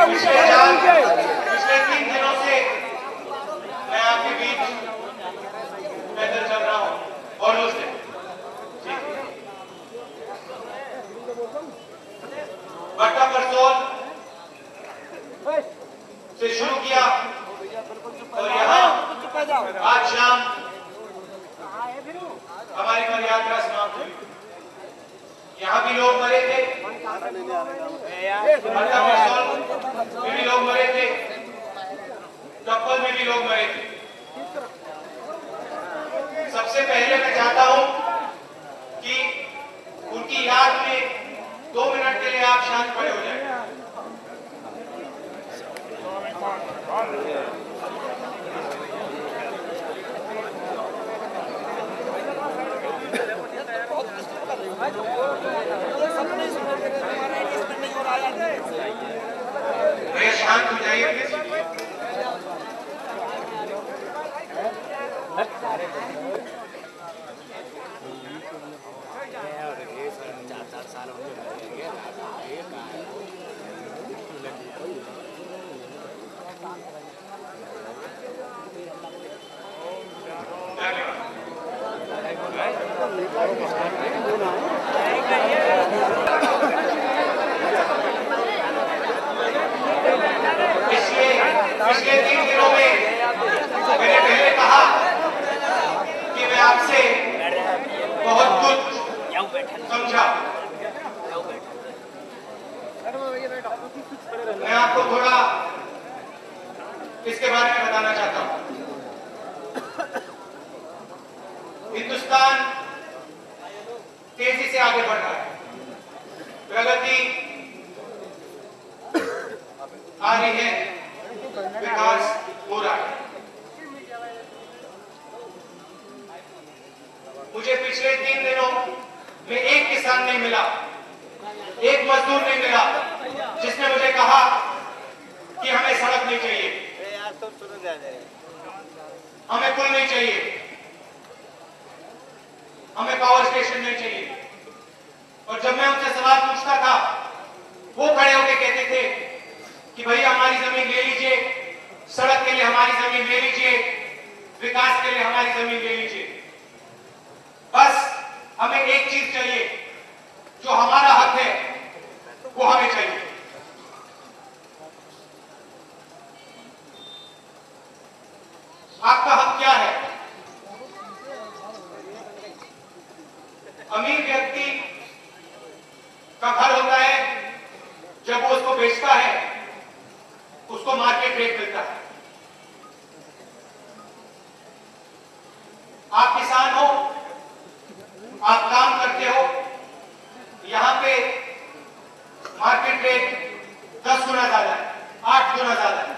पिछले 3 दिनों से मैं आपके बीच पैदल चल रहा हूँ और उससे बट्टा परसोल से शुरू किया और यहाँ आज शाम हमारी पद यात्रा समाप्त हुई। यहाँ भी लोग मरे थे, बट्टा परसोल में भी लोग मरे थे, चप्पल में भी लोग मरे थे। सबसे पहले मैं चाहता हूं कि उनकी याद में 2 मिनट के लिए आप शांत खड़े हो जाएं। शांत हो जाइए। पिछले 3 दिनों में मैंने पहले कहा कि मैं आपसे बहुत कुछ समझा। मैं आपको थोड़ा इसके बारे में बताना चाहता हूं। हिंदुस्तान तेजी से आगे बढ़ रहा है, प्रगति आ रही है, विकास हो रहा है। मुझे पिछले 3 दिनों में एक किसान नहीं मिला, एक मजदूर नहीं मिला जिसने मुझे कहा कि हमें सड़क नहीं चाहिए, हमें पुल नहीं चाहिए, हमें पावर स्टेशन नहीं चाहिए। और जब मैं उनसे सवाल पूछता था, वो खड़े होकर कहते थे कि भैया हमारी जमीन ले लीजिए, सड़क के लिए हमारी जमीन ले लीजिए, विकास के लिए हमारी जमीन ले लीजिए। बस हमें एक चीज चाहिए, जो हमारा हक है वो हमें चाहिए। आपका हक क्या है? अमीर व्यक्ति का घर होता है, जब वो उसको बेचता है उसको मार्केट रेट मिलता है। आप किसान हो, आप काम करते हो, यहां पे मार्केट रेट 10 गुना ज्यादा है, 8 गुना ज्यादा है।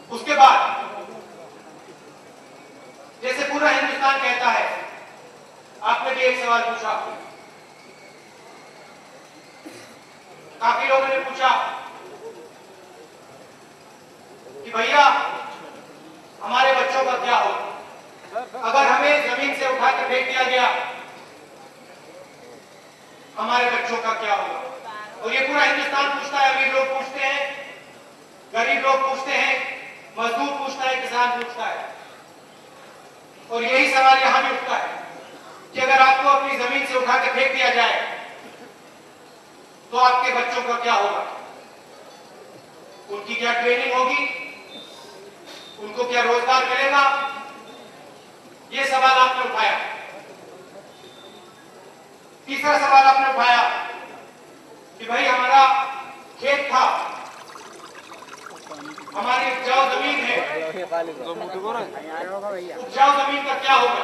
उसके बाद जैसे पूरा हिंदुस्तान कहता है, आपने भी एक सवाल पूछा, काफी लोगों ने पूछा कि भैया हमारे बच्चों का क्या होगा अगर हमें जमीन से उठा के फेंक दिया गया, हमारे बच्चों का क्या होगा? और ये पूरा हिंदुस्तान पूछता है। अमीर लोग पूछते हैं, गरीब लोग पूछते हैं, मजदूर पूछता है, किसान पूछता है। और यही सवाल यहां भी उठता है कि अगर आपको अपनी जमीन से उठा के फेंक दिया जाए तो आपके बच्चों का क्या होगा? उनकी क्या ट्रेनिंग होगी? उनको क्या रोजगार मिलेगा? ये सवाल आपने उठाया। तीसरा सवाल आपने उठाया कि भाई हमारा खेत था, हमारी उपजाऊ जमीन है, उपजाऊ जमीन का क्या होगा?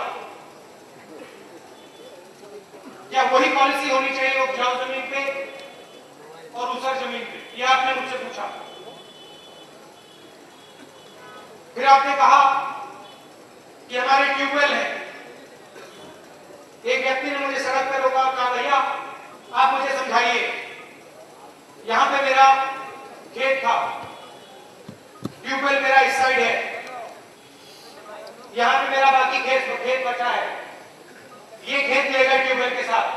क्या वही पॉलिसी होनी चाहिए उपजाऊ जमीन पे और ऊसर जमीन पे? ये आपने मुझसे पूछा। फिर आपने कहा कि हमारे ट्यूबवेल है। एक व्यक्ति ने मुझे सड़क पर रोका, कहा भैया आप मुझे समझाइए, यहां पे मेरा खेत था, ट्यूबवेल मेरा इस साइड है, यहां पे मेरा बाकी खेत बचा है, ये खेत ले गए ट्यूबवेल के साथ,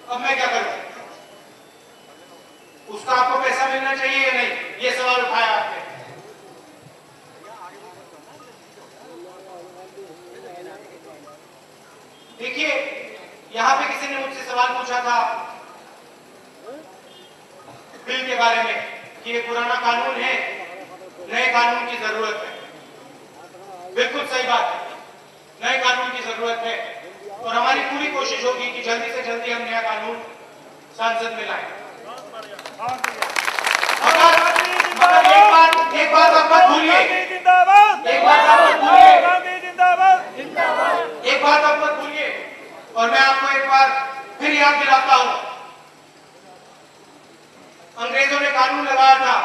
अब मैं क्या करूं? पैसा मिलना चाहिए या नहीं, ये सवाल उठाया आपने। देखिए, यहां पे किसी ने मुझसे सवाल पूछा था बिल के बारे में कि ये पुराना कानून है, नए कानून की जरूरत है। बिल्कुल सही बात है, नए कानून की जरूरत है और हमारी पूरी कोशिश होगी कि जल्दी से जल्दी हम नया कानून संसद में लाएं। मगर एक बात आप मत भूलिए, एक बात आप मत भूलिए और मैं आपको एक बार फिर याद दिलाता हूं, अंग्रेजों ने कानून लगाया था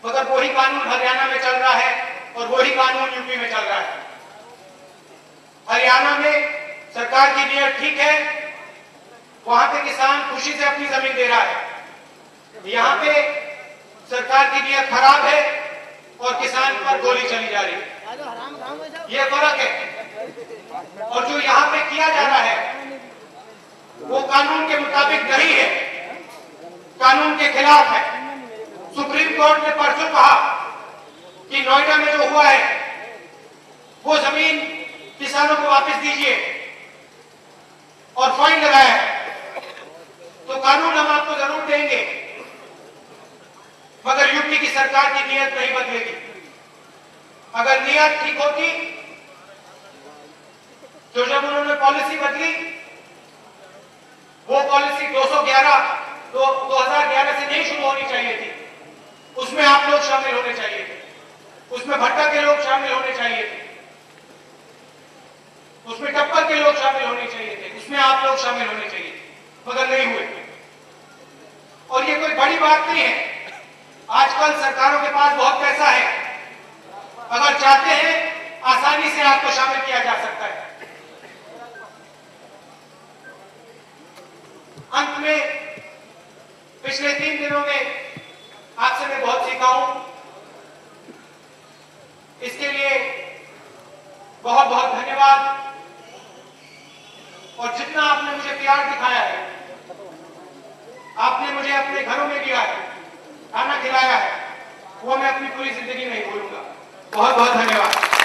मगर वही कानून हरियाणा में चल रहा है और वही कानून यूपी में चल रहा है। हरियाणा में सरकार की नीयत ठीक है, वहां पे किसान खुशी से अपनी जमीन दे रहा है, यहाँ पे सरकार की नीयत खराब है और किसान पर गोली चली जा रही है। ये फर्क है और जो यहाँ पे किया जा रहा है वो कानून के मुताबिक नहीं है, कानून के खिलाफ है। सुप्रीम कोर्ट ने परसों कहा कि नोएडा में जो हुआ है वो जमीन किसानों को वापस दीजिए और फाइन लगाया है, तो कानून हम आपको जरूर देंगे मगर यूपी की सरकार की नीयत नहीं बदलेगी। अगर नीयत ठीक होती तो जब उन्होंने पॉलिसी बदली, वो पॉलिसी 2011 से नहीं शुरू होनी चाहिए थी, उसमें आप लोग शामिल होने चाहिए थे, उसमें भट्टा के लोग शामिल होने चाहिए थे, उसमें टप्पर के लोग शामिल होने चाहिए थे, उसमें आप लोग शामिल होने चाहिए थे, मगर नहीं हुए। और ये कोई बड़ी बात नहीं है, आजकल सरकारों के पास बहुत पैसा है, अगर चाहते हैं आसानी से आपको शामिल किया जा सकता है। अंत में पिछले 3 दिनों में आपसे मैं बहुत सीखा हूं, इसके लिए बहुत बहुत धन्यवाद। और जितना आपने मुझे प्यार दिखाया है, आपने मुझे अपने घरों में लिया है, खाना खिलाया है, वो मैं अपनी पूरी जिंदगी नहीं भूलूंगा। बहुत बहुत धन्यवाद।